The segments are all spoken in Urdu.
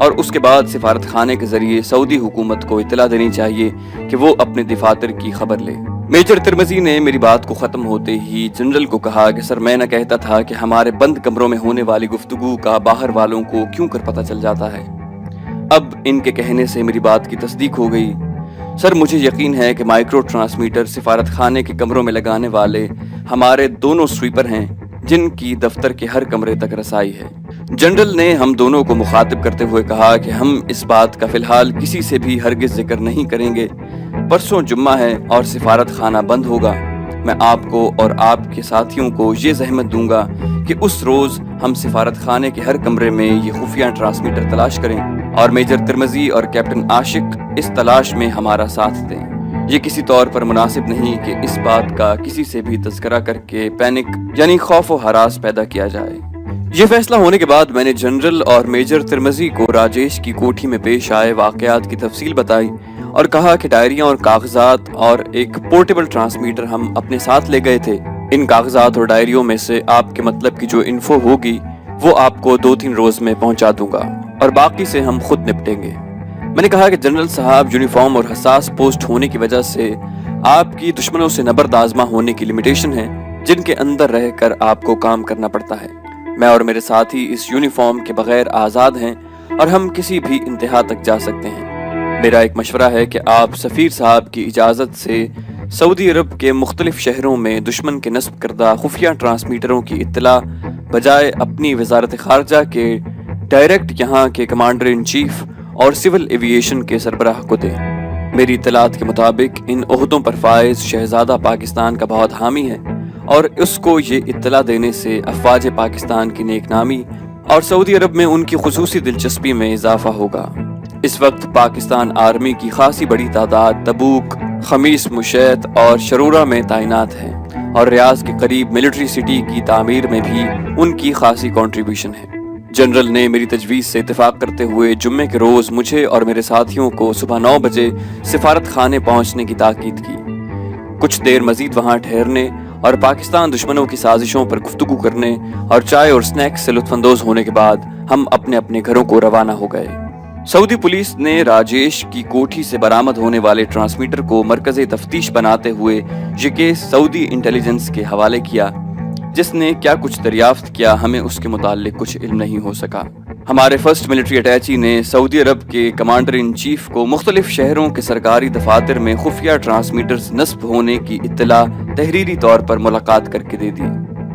اور اس کے بعد سفارت خانے کے ذریعے سعودی حکومت کو اطلاع دینی چاہیے کہ وہ اپنے دفاتر کی خبر لے۔ میجر ترمزی نے میری بات کو ختم ہوتے ہی جنرل کو کہا کہ سر میں نہ کہتا تھا کہ ہمارے بند کمروں میں ہونے والی گفتگو کا باہر والوں کو کیوں کر پتہ چل جاتا ہے۔ اب ان کے کہنے سے میری بات کی تصدیق ہو گئی۔ سر مجھے یقین ہے کہ مائکرو ٹرانسمیٹر سفارت خانے کے کمروں میں لگانے والے ہمارے دونوں سویپر ہیں جن کی دفتر کے ہر کمرے تک رسائی ہے۔ جنرل نے ہم دونوں کو مخاطب کرتے ہوئے کہا کہ ہم اس بات کا فی الحال کسی سے بھی ہرگز ذکر نہیں کریں گے۔ پرسوں جمعہ ہے اور سفارت خانہ بند ہوگا۔ میں آپ کو اور آپ کے ساتھیوں کو یہ زحمت دوں گا کہ اس روز ہم سفارت خانے کے ہر کمرے میں یہ خفیہ ٹرانسمیٹر تلاش کریں اور میجر ترمزی اور کیپٹن عاشق اس تلاش میں ہمارا ساتھ دیں۔ یہ کسی طور پر مناسب نہیں کہ اس بات کا کسی سے بھی تذکرہ کر کے پینک یعنی خوف و ہراس پیدا کیا جائے۔ یہ فیصلہ ہونے کے بعد میں نے جنرل اور میجر ترمزی کو راجیش کی کوٹھی میں پیش آئے واقعات کی تفصیل بتائی اور کہا کہ ڈائریاں اور کاغذات اور ایک پورٹیبل ٹرانسمیٹر ہم اپنے ساتھ لے گئے تھے۔ ان کاغذات اور ڈائریوں میں سے آپ کے مطلب کی جو انفو ہوگی وہ آپ کو 2-3 روز میں پہنچا دوں گا اور باقی سے ہم خود نپٹیں گے۔ میں نے کہا کہ جنرل صاحب یونیفارم اور حساس پوسٹ ہونے کی وجہ سے آپ کی دشمنوں سے نبرد آزما ہونے کی لمیٹیشن ہے جن کے اندر رہ کر آپ کو کام کرنا پڑتا ہے۔ میں اور میرے ساتھی اس یونیفارم کے بغیر آزاد ہیں اور ہم کسی بھی انتہا تک جا سکتے ہیں۔ میرا ایک مشورہ ہے کہ آپ سفیر صاحب کی اجازت سے سعودی عرب کے مختلف شہروں میں دشمن کے نصب کردہ خفیہ ٹرانسمیٹروں کی اطلاع بجائے اپنی وزارت خارجہ کے ڈائریکٹ یہاں کے کمانڈر ان چیف اور سول ایوییشن کے سربراہ کو دیں۔ میری اطلاعات کے مطابق ان عہدوں پر فائز شہزادہ پاکستان کا بہت حامی ہے اور اس کو یہ اطلاع دینے سے افواج پاکستان کی نیک نامی اور سعودی عرب میں ان کی خصوصی دلچسپی میں اضافہ ہوگا۔ اس وقت پاکستان آرمی کی خاصی بڑی تعداد تبوک، خمیس مشیط اور شرورہ میں تعینات ہے اور ریاض کے قریب ملٹری سٹی کی تعمیر میں بھی ان کی خاصی کنٹریبیوشن ہے۔ جنرل نے میری تجویز سے اتفاق کرتے ہوئے جمعے کے روز مجھے اور میرے ساتھیوں کو صبح 9 بجے سفارت خانے پہنچنے کی تاکید کی۔ کچھ دیر مزید وہاں ٹھہرنے اور پاکستان دشمنوں کی سازشوں پر گفتگو کرنے اور چائے اور سنیکس سے لطف اندوز ہونے کے بعد ہم اپنے اپنے گھروں کو روانہ ہو گئے۔ سعودی پولیس نے راجیش کی کوٹھی سے برآمد ہونے والے ٹرانسمیٹر کو مرکز تفتیش بناتے ہوئے یہ کیس سعودی انٹیلیجنس کے حوالے کیا، جس نے کیا کچھ دریافت کیا ہمیں اس کے متعلق کچھ علم نہیں ہو سکا۔ ہمارے فرسٹ ملٹری اٹیچی نے سعودی عرب کے کمانڈر ان چیف کو مختلف شہروں کے سرکاری دفاتر میں خفیہ ٹرانسمیٹرز نصب ہونے کی اطلاع تحریری طور پر ملاقات کر کے دے دی،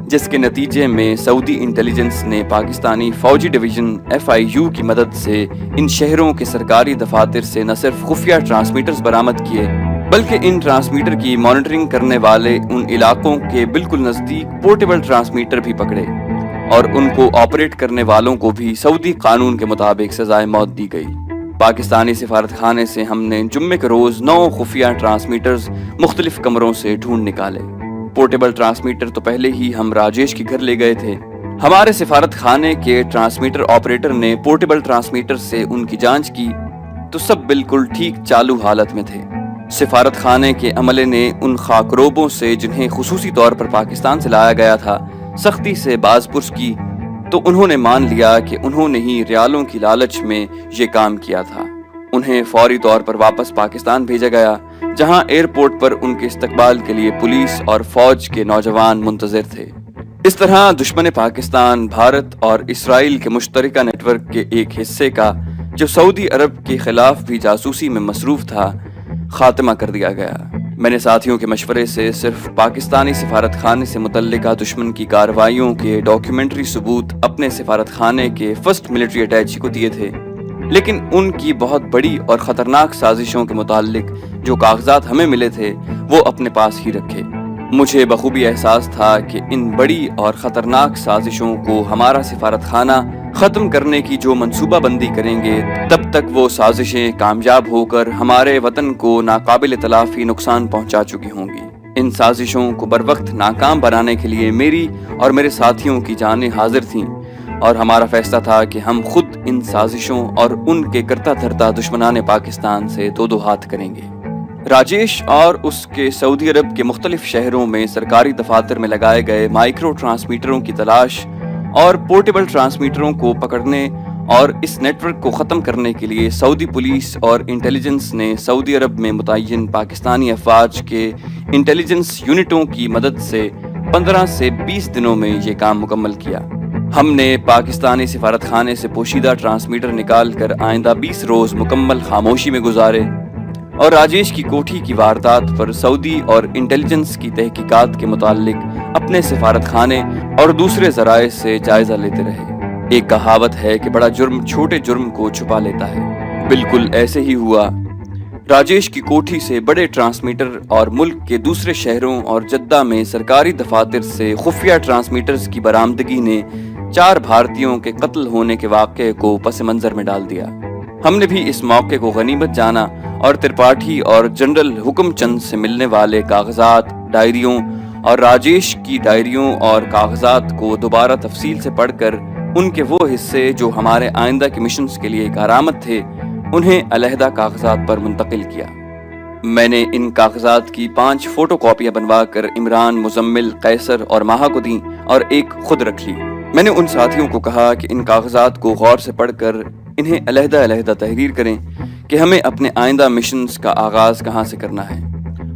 جس کے نتیجے میں سعودی انٹیلیجنس نے پاکستانی فوجی ڈویژن FIU کی مدد سے ان شہروں کے سرکاری دفاتر سے نہ صرف خفیہ ٹرانسمیٹرز برآمد کیے بلکہ ان ٹرانسمیٹر کی مانیٹرنگ کرنے والے ان علاقوں کے بالکل نزدیک پورٹیبل ٹرانسمیٹر بھی پکڑے اور ان کو آپریٹ کرنے والوں کو بھی سعودی قانون کے مطابق سزائے موت دی گئی۔ پاکستانی سفارت خانے سے ہم نے جمعے کے روز 9 خفیہ ٹرانسمیٹرز مختلف کمروں سے ڈھونڈ نکالے۔ پورٹیبل ٹرانسمیٹر تو پہلے ہی ہم راجیش کے گھر لے گئے تھے۔ ہمارے سفارت خانے کے ٹرانسمیٹر آپریٹر نے پورٹیبل ٹرانسمیٹر سے ان کی جانچ کی تو سب بالکل ٹھیک چالو حالت میں تھے۔ سفارت خانے کے عملے نے ان خاکروبوں سے جنہیں خصوصی طور پر پاکستان سے لایا گیا تھا سختی سے باز پرس کی تو انہوں نے مان لیا کہ انہوں نے ہی ریالوں کی لالچ میں یہ کام کیا تھا۔ انہیں فوری طور پر واپس پاکستان بھیجا گیا جہاں ایئرپورٹ پر ان کے استقبال کے لیے پولیس اور فوج کے نوجوان منتظر تھے۔ اس طرح دشمن پاکستان بھارت اور اسرائیل کے مشترکہ نیٹ ورک کے ایک حصے کا جو سعودی عرب کے خلاف بھی جاسوسی میں مصروف تھا خاتمہ کر دیا گیا۔ میں نے ساتھیوں کے مشورے سے صرف پاکستانی سفارت خانے سے متعلقہ دشمن کی کارروائیوں کے ڈاکیومنٹری ثبوت اپنے سفارت خانے کے فرسٹ ملٹری اٹیچی کو دیے تھے، لیکن ان کی بہت بڑی اور خطرناک سازشوں کے متعلق جو کاغذات ہمیں ملے تھے وہ اپنے پاس ہی رکھے۔ مجھے بخوبی احساس تھا کہ ان بڑی اور خطرناک سازشوں کو ہمارا سفارت خانہ ختم کرنے کی جو منصوبہ بندی کریں گے تب تک وہ سازشیں کامیاب ہو کر ہمارے وطن کو ناقابل تلافی نقصان پہنچا چکی ہوں گی۔ ان سازشوں کو بروقت ناکام بنانے کے لیے میری اور میرے ساتھیوں کی جانیں حاضر تھیں اور ہمارا فیصلہ تھا کہ ہم خود ان سازشوں اور ان کے کرتا دھرتا دشمنان پاکستان سے دو ہاتھ کریں گے۔ راجیش اور اس کے سعودی عرب کے مختلف شہروں میں سرکاری دفاتر میں لگائے گئے مائکرو ٹرانسمیٹروں کی تلاش اور پورٹیبل ٹرانسمیٹروں کو پکڑنے اور اس نیٹ ورک کو ختم کرنے کے لیے سعودی پولیس اور انٹیلیجنس نے سعودی عرب میں متعین پاکستانی افواج کے انٹیلیجنس یونٹوں کی مدد سے 15 سے 20 دنوں میں یہ کام مکمل کیا۔ ہم نے پاکستانی سفارت خانے سے پوشیدہ ٹرانسمیٹر نکال کر آئندہ 20 روز مکمل خاموشی میں گزارے اور راجیش کی کوٹھی کی واردات پر سعودی اور انٹیلیجنس کی تحقیقات کے متعلق اپنے سفارت خانے اور دوسرے ذرائع سے جائزہ لیتے رہے۔ ایک کہاوت ہے کہ بڑا جرم چھوٹے جرم کو چھپا لیتا ہے، بالکل ایسے ہی ہوا۔ راجیش کی کوٹھی سے بڑے ٹرانسمیٹر اور ملک کے دوسرے شہروں اور جدہ میں سرکاری دفاتر سے خفیہ ٹرانسمیٹرز کی برآمدگی نے 4 بھارتیوں کے قتل ہونے کے واقعے کو پس منظر میں ڈال دیا۔ ہم نے بھی اس موقع کو غنیمت جانا اور ترپاٹھی اور جنرل حکم چند سے ملنے والے کاغذات، ڈائریوں اور راجیش کی ڈائریوں اور کاغذات کو دوبارہ تفصیل سے پڑھ کر ان کے وہ حصے جو ہمارے آئندہ کے مشنز کے لیے کارآمد تھے انہیں علیحدہ کاغذات پر منتقل کیا۔ میں نے ان کاغذات کی 5 فوٹو کاپیاں بنوا کر عمران، مزمل، قیصر اور ماہا کو دیں اور ایک خود رکھ لی۔ میں نے ان ساتھیوں کو کہا کہ ان کاغذات کو غور سے پڑھ کر انہیں علیحدہ علیحدہ تحریر کریں کہ ہمیں اپنے آئندہ مشنز کا آغاز کہاں سے کرنا ہے،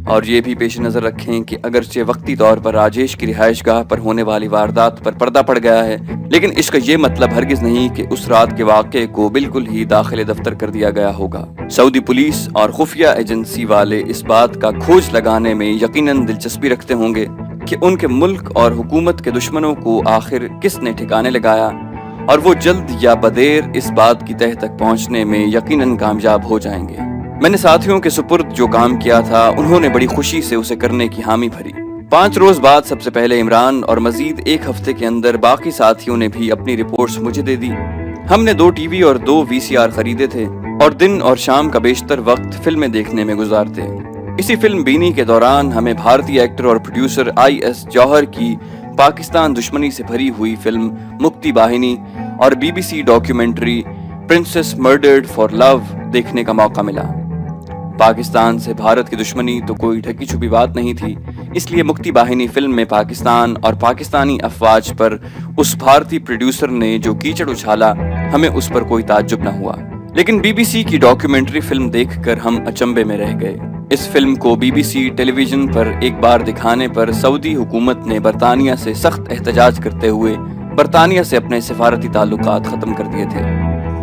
اور یہ بھی پیش نظر رکھیں کہ اگرچہ وقتی طور پر راجیش کی رہائش گاہ پر ہونے والی واردات پر پردہ پڑ گیا ہے، لیکن اس کا یہ مطلب ہرگز نہیں کہ اس رات کے واقعے کو بالکل ہی داخل دفتر کر دیا گیا ہوگا۔ سعودی پولیس اور خفیہ ایجنسی والے اس بات کا کھوج لگانے میں یقیناً دلچسپی رکھتے ہوں گے کہ ان کے ملک اور حکومت کے دشمنوں کو آخر کس نے ٹھکانے لگایا، اور وہ جلد یا بدیر اس بات کی تہہ تک پہنچنے میں یقیناً کامیاب ہو جائیں گے۔ میں نے ساتھیوں کے سپرد جو کام کیا تھا انہوں نے بڑی خوشی سے اسے کرنے کی حامی بھری۔ 5 روز بعد سب سے پہلے عمران اور مزید 1 ہفتے کے اندر باقی ساتھیوں نے بھی اپنی رپورٹس مجھے دے دی۔ ہم نے 2 ٹی وی اور 2 VCR خریدے تھے اور دن اور شام کا بیشتر وقت فلمیں دیکھنے میں گزارتے۔ اسی فلم بینی کے دوران ہمیں بھارتی ایکٹر اور پروڈیوسر IS جوہر کی پاکستان دشمنی سے بھری ہوئی فلم مکتی باہنی اور BBC documentary princess murdered for love دیکھنے کا موقع ملا۔ پاکستان سے بھارت کی دشمنی تو کوئی ڈھکی چھپی بات نہیں تھی، اس لیے مکتی باہنی فلم میں پاکستان اور پاکستانی افواج پر اس بھارتی پروڈیوسر نے جو کیچڑ اچھالا ہمیں اس پر کوئی تعجب نہ ہوا۔ لیکن BBC کی ڈاکیومنٹری فلم دیکھ کر ہم اچنبے میں رہ گئے۔ اس فلم کو BBC ٹیلی ویژن پر ایک بار دکھانے پر سعودی حکومت نے برطانیہ سے سخت احتجاج کرتے ہوئے برطانیہ سے اپنے سفارتی تعلقات ختم کر دیے تھے۔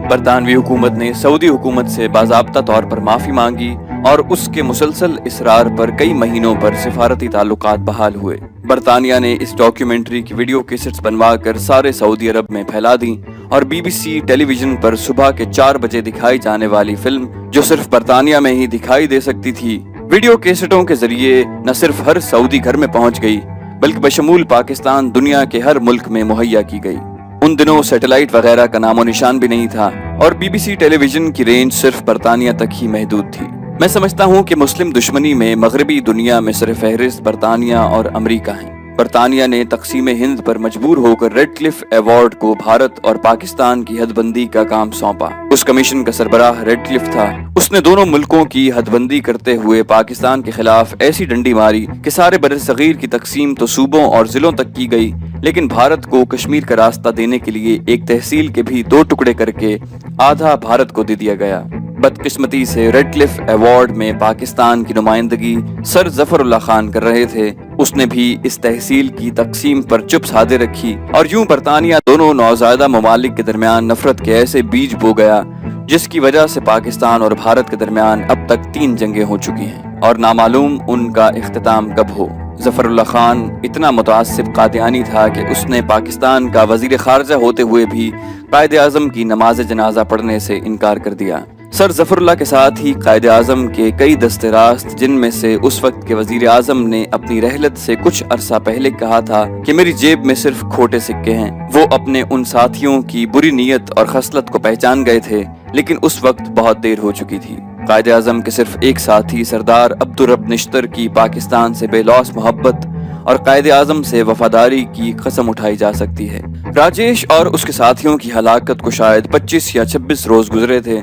برطانوی حکومت نے سعودی حکومت سے باضابطہ طور پر معافی مانگی اور اس کے مسلسل اصرار پر کئی مہینوں پر سفارتی تعلقات بحال ہوئے۔ برطانیہ نے اس ڈاکیومنٹری کی ویڈیو کیسٹس بنوا کر سارے سعودی عرب میں پھیلا دیں اور BBC ٹیلی ویژن پر صبح کے 4 بجے دکھائی جانے والی فلم جو صرف برطانیہ میں ہی دکھائی دے سکتی تھی، ویڈیو کیسٹوں کے ذریعے نہ صرف ہر سعودی گھر میں پہنچ گئی بلکہ بشمول پاکستان دنیا کے ہر ملک میں مہیا کی گئی۔ ان دنوں سیٹلائٹ وغیرہ کا نام و نشان بھی نہیں تھا اور BBC ٹیلی ویژن کی رینج صرف برطانیہ تک ہی محدود تھی۔ میں سمجھتا ہوں کہ مسلم دشمنی میں مغربی دنیا میں سر فہرست برطانیہ اور امریکہ ہیں۔ برطانیہ نے تقسیم ہند پر مجبور ہو کر ریڈ کلف ایوارڈ کو بھارت اور پاکستان کی حد بندی کا کام سونپا۔ اس کمیشن کا سربراہ ریڈ کلف تھا۔ اس نے دونوں ملکوں کی حد بندی کرتے ہوئے پاکستان کے خلاف ایسی ڈنڈی ماری کہ سارے بر صغیر کی تقسیم تو صوبوں اور ضلعوں تک کی گئی، لیکن بھارت کو کشمیر کا راستہ دینے کے لیے ایک تحصیل کے بھی 2 ٹکڑے کر کے آدھا بھارت کو دے دیا گیا۔ بدقسمتی سے ریڈ کلف ایوارڈ میں پاکستان کی نمائندگی سر ظفر اللہ خان کر رہے تھے۔ اس نے بھی اس تحصیل کی تقسیم پر چپ سادھے رکھی اور یوں برطانیہ دونوں نوزائیدہ ممالک کے درمیان نفرت کے ایسے بیج بو گیا جس کی وجہ سے پاکستان اور بھارت کے درمیان اب تک 3 جنگیں ہو چکی ہیں اور نامعلوم ان کا اختتام کب ہو۔ ظفر اللہ خان اتنا متعصب قادیانی تھا کہ اس نے پاکستان کا وزیر خارجہ ہوتے ہوئے بھی قائد اعظم کی نماز جنازہ پڑھنے سے انکار کر دیا۔ سر ظفر اللہ کے ساتھ ہی قائد اعظم کے کئی دستے راست، جن میں سے اس وقت کے وزیر اعظم نے اپنی رحلت سے کچھ عرصہ پہلے کہا تھا کہ میری جیب میں صرف کھوٹے سکے ہیں، وہ اپنے ان ساتھیوں کی بری نیت اور خصلت کو پہچان گئے تھے، لیکن اس وقت بہت دیر ہو چکی تھی۔ قائد اعظم کے صرف ایک ساتھی سردار عبدالرب نشتر کی پاکستان سے بے لوث محبت اور قائد اعظم سے وفاداری کی قسم اٹھائی جا سکتی ہے۔ راجیش اور اس کے ساتھیوں کی ہلاکت کو شاید 25 یا 26 روز گزرے تھے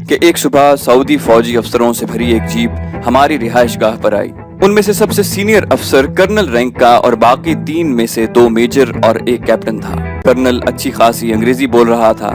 کہ ایک صبح سعودی فوجی افسروں سے بھری ایک جیپ ہماری رہائش گاہ پر آئی۔ ان میں سے سب سے سینئر افسر کرنل رینک کا اور باقی 3 میں سے 2 میجر اور 1 کیپٹن تھا۔ کرنل اچھی خاصی انگریزی بول رہا تھا،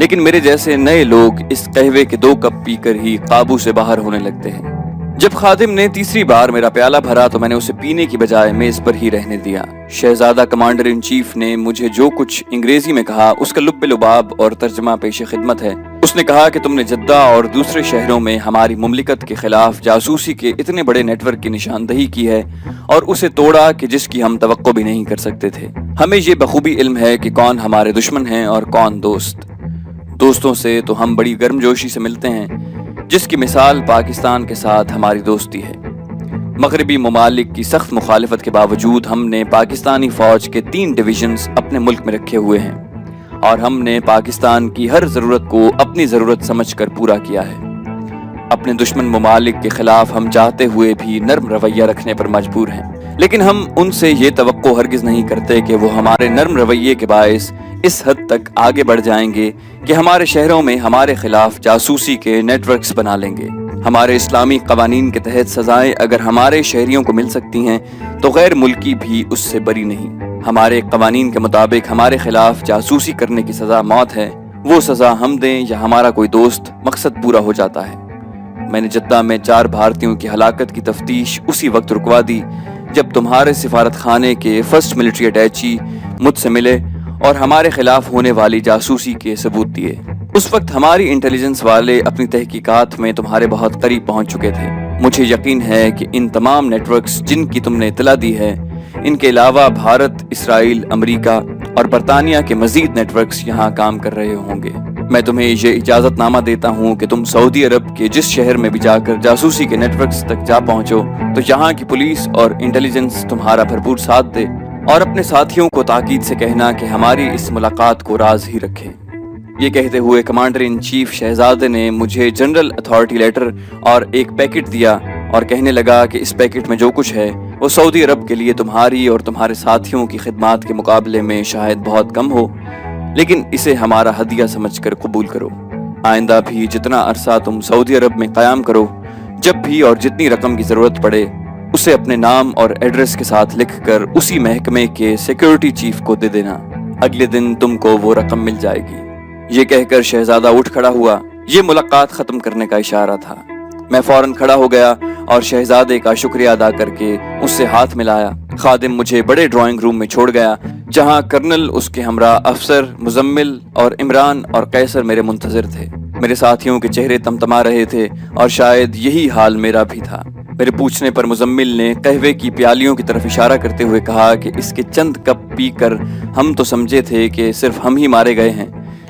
لیکن میرے جیسے نئے لوگ اس قہوے کے 2 کپ پی کر ہی قابو سے باہر ہونے لگتے ہیں۔ جب خادم نے تیسری بار میرا پیالہ بھرا تو میں نے اسے پینے کی بجائے میز پر ہی رہنے دیا۔ شہزادہ کمانڈر ان چیف نے مجھے جو کچھ انگریزی میں کہا اس کا لب لباب اور ترجمہ پیش خدمت ہے۔ اس نے کہا کہ تم نے جدہ اور دوسرے شہروں میں ہماری مملکت کے خلاف جاسوسی کے اتنے بڑے نیٹ ورک کی نشاندہی کی ہے اور اسے توڑا کہ جس کی ہم توقع بھی نہیں کر سکتے تھے۔ ہمیں یہ بخوبی علم ہے کہ کون ہمارے دشمن ہیں اور کون دوست۔ دوستوں سے تو ہم بڑی گرمجوشی سے ملتے ہیں، جس کی مثال پاکستان کے ساتھ ہماری دوستی ہے۔ مغربی ممالک کی سخت مخالفت کے باوجود ہم نے پاکستانی فوج کے 3 ڈویژنز اپنے ملک میں رکھے ہوئے ہیں اور ہم نے پاکستان کی ہر ضرورت کو اپنی ضرورت سمجھ کر پورا کیا ہے۔ اپنے دشمن ممالک کے خلاف ہم چاہتے ہوئے بھی نرم رویہ رکھنے پر مجبور ہیں، لیکن ہم ان سے یہ توقع ہرگز نہیں کرتے کہ وہ ہمارے نرم رویے کے باعث اس حد تک آگے بڑھ جائیں گے کہ ہمارے شہروں میں ہمارے خلاف جاسوسی کے نیٹ ورکس بنا لیں گے۔ ہمارے اسلامی قوانین کے تحت سزائیں اگر ہمارے شہریوں کو مل سکتی ہیں تو غیر ملکی بھی اس سے بری نہیں۔ ہمارے قوانین کے مطابق ہمارے خلاف جاسوسی کرنے کی سزا موت ہے، وہ سزا ہم دیں یا ہمارا کوئی دوست، مقصد پورا ہو جاتا ہے۔ میں نے جدہ میں 4 بھارتیوں کی ہلاکت کی تفتیش اسی وقت رکوا دی جب تمہارے سفارت خانے کے فرسٹ ملٹری اٹیچی مجھ سے ملے اور ہمارے خلاف ہونے والی جاسوسی کے ثبوت دیے۔ اس وقت ہماری انٹیلیجنس والے اپنی تحقیقات میں تمہارے بہت قریب پہنچ چکے تھے۔ مجھے یقین ہے کہ ان تمام نیٹ ورکس جن کی تم نے اطلاع دی ہے، ان کے علاوہ بھارت، اسرائیل، امریکہ اور برطانیہ کے مزید نیٹ ورکس یہاں کام کر رہے ہوں گے۔ میں تمہیں یہ اجازت نامہ دیتا ہوں کہ تم سعودی عرب کے جس شہر میں بھی جا کر جاسوسی کے نیٹ ورکس تک جا پہنچو تو یہاں کی پولیس اور انٹیلیجنس تمہارا بھرپور ساتھ دے، اور اپنے ساتھیوں کو تاکید سے کہنا کہ ہماری اس ملاقات کو راز ہی رکھے۔ یہ کہتے ہوئے کمانڈر ان چیف شہزادے نے مجھے جنرل اتھارٹی لیٹر اور ایک پیکٹ دیا اور کہنے لگا کہ اس پیکٹ میں جو کچھ ہے وہ سعودی عرب کے لیے تمہاری اور تمہارے ساتھیوں کی خدمات کے مقابلے میں شاید بہت کم ہو، لیکن اسے ہمارا ہدیہ سمجھ کر قبول کرو۔ آئندہ بھی جتنا عرصہ تم سعودی عرب میں قیام کرو، جب بھی اور جتنی رقم کی ضرورت پڑے اسے اپنے نام اور ایڈریس کے ساتھ لکھ کر اسی محکمے کے سیکیورٹی چیف کو دے دینا۔ اگلے دن تم کو وہ رقم مل جائے گی۔ یہ کہہ کر شہزادہ اٹھ کھڑا ہوا۔ یہ ملاقات ختم کرنے کا اشارہ تھا۔ میں فوراً کھڑا ہو گیا اور شہزادے کا شکریہ ادا کر کے اس سے ہاتھ ملایا۔ خادم مجھے بڑے ڈرائنگ روم میں چھوڑ گیا جہاں کرنل، اس کے ہمراہ افسر، مزمل اور عمران اور قیصر میرے منتظر تھے۔ میرے ساتھیوں کے چہرے تمتما رہے تھے اور شاید یہی حال میرا بھی تھا۔ میرے پوچھنے پر مزمل نے قہوے کی پیالیوں کی طرف اشارہ کرتے ہوئے کہا کہ اس کے چند کپ پی کر ہم تو سمجھے تھے کہ صرف ہم ہی مارے گئے ہیں،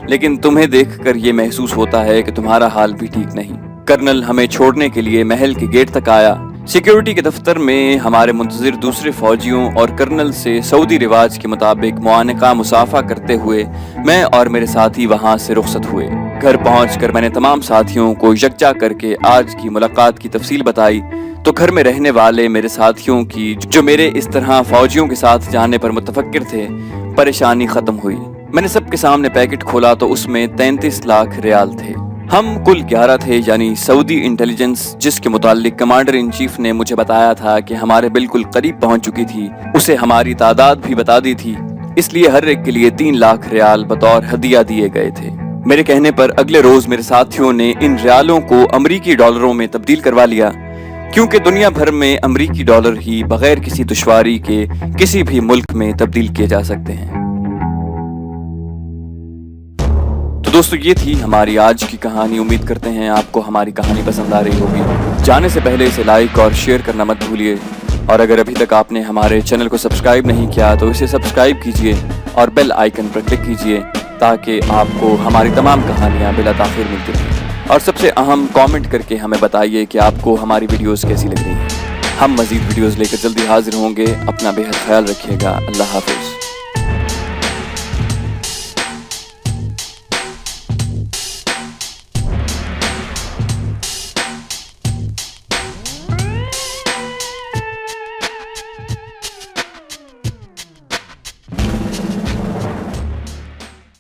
لیکن تمہیں دیکھ کر یہ محسوس ہوتا ہے کہ تمہارا حال بھی ٹھیک نہیں۔ کرنل ہمیں چھوڑنے کے لیے محل کے گیٹ تک آیا۔ سیکیورٹی کے دفتر میں ہمارے منتظر دوسرے فوجیوں اور کرنل سے سعودی رواج کے مطابق معانقہ مصافحہ کرتے ہوئے میں اور میرے ساتھی وہاں سے رخصت ہوئے۔ گھر پہنچ کر میں نے تمام ساتھیوں کو یکجا کر کے آج کی ملاقات کی تفصیل بتائی تو گھر میں رہنے والے میرے ساتھیوں کی، جو میرے اس طرح فوجیوں کے ساتھ جانے پر متفکر تھے، پریشانی ختم ہوئی۔ میں نے سب کے سامنے پیکٹ کھولا تو اس میں 33 لاکھ ریال تھے۔ ہم کل 11 تھے، یعنی سعودی انٹیلیجنس جس کے متعلق کمانڈر ان چیف نے مجھے بتایا تھا کہ ہمارے بالکل قریب پہنچ چکی تھی، اسے ہماری تعداد بھی بتا دی تھی، اس لیے ہر ایک کے لیے 3 لاکھ ریال بطور ہدیہ دیے گئے تھے۔ میرے کہنے پر اگلے روز میرے ساتھیوں نے ان ریالوں کو امریکی ڈالروں میں تبدیل کروا لیا، کیونکہ دنیا بھر میں امریکی ڈالر ہی بغیر کسی دشواری کے کسی بھی ملک میں تبدیل کیے جا سکتے ہیں۔ تو دوستو، یہ تھی ہماری آج کی کہانی۔ امید کرتے ہیں آپ کو ہماری کہانی پسند آ رہی ہوگی۔ جانے سے پہلے اسے لائک اور شیئر کرنا مت بھولیے، اور اگر ابھی تک آپ نے ہمارے چینل کو سبسکرائب نہیں کیا تو اسے سبسکرائب کیجیے اور بیل آئیکن پر کلک کیجیے تاکہ آپ کو ہماری تمام کہانیاں بلا تاخیر ملتی رہیں۔ اور سب سے اہم، کامنٹ کر کے ہمیں بتائیے کہ آپ کو ہماری ویڈیوز کیسی لگ رہی ہیں۔ ہم مزید ویڈیوز لے کر جلدی حاضر ہوں گے۔ اپنا بے حد خیال رکھیے گا۔ اللہ حافظ۔